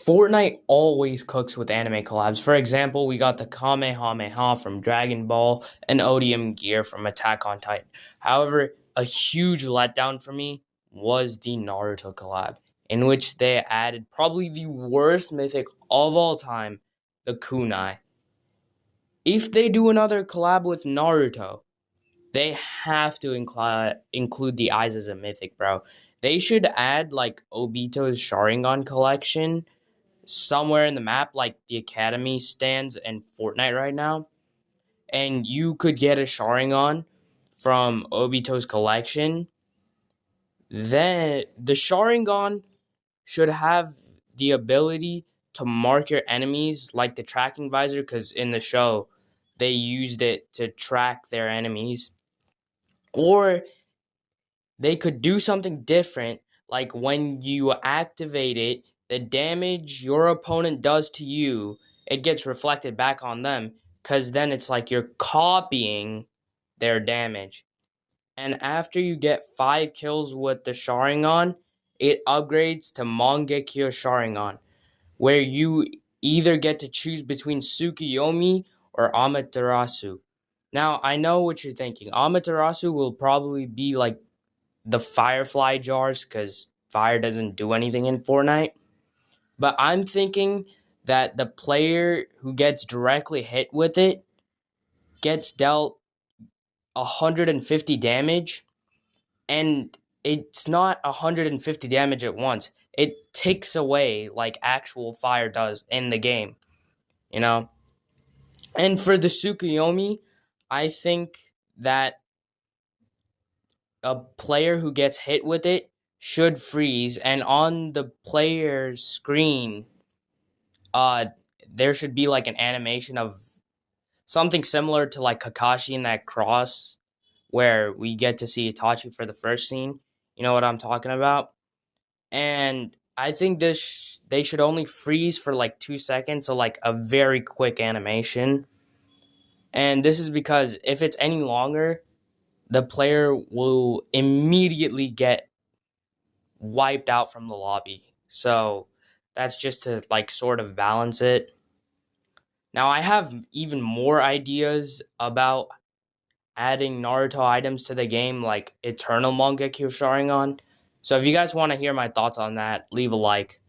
Fortnite always cooks with anime collabs. For example, we got the Kamehameha from Dragon Ball and Odium Gear from Attack on Titan. However, a huge letdown for me was the Naruto collab, in which they added probably the worst mythic of all time, the Kunai. If they do another collab with Naruto, they have to include the eyes as a mythic, bro. They should add like Obito's Sharingan collection somewhere in the map, like the Academy stands in Fortnite right now, and you could get a Sharingan from Obito's collection. Then the Sharingan should have the ability to mark your enemies like the tracking visor, because in the show they used it to track their enemies. Or they could do something different, like when you activate it, the damage your opponent does to you, it gets reflected back on them, because then it's like you're copying their damage. And after you get 5 kills with the Sharingan, it upgrades to Mangekyo Sharingan, where you either get to choose between Tsukiyomi or Amaterasu. Now, I know what you're thinking. Amaterasu will probably be like the Firefly jars, because fire doesn't do anything in Fortnite. But I'm thinking that the player who gets directly hit with it gets dealt 150 damage, and it's not 150 damage at once. It ticks away like actual fire does in the game, you know? And for the Tsukuyomi, I think that a player who gets hit with it should freeze, and on the player's screen, uh, there should be like an animation of something similar to like Kakashi in that cross, where we get to see Itachi for the first scene. You know what I'm talking about? And I think they should only freeze for like 2 seconds, so like a very quick animation. And this is because if it's any longer, the player will immediately get wiped out from the lobby. So that's just to like sort of balance it. Now I have even more ideas about adding Naruto items to the game, like Eternal Mangekyo Sharingan. So if you guys want to hear my thoughts on that, leave a like.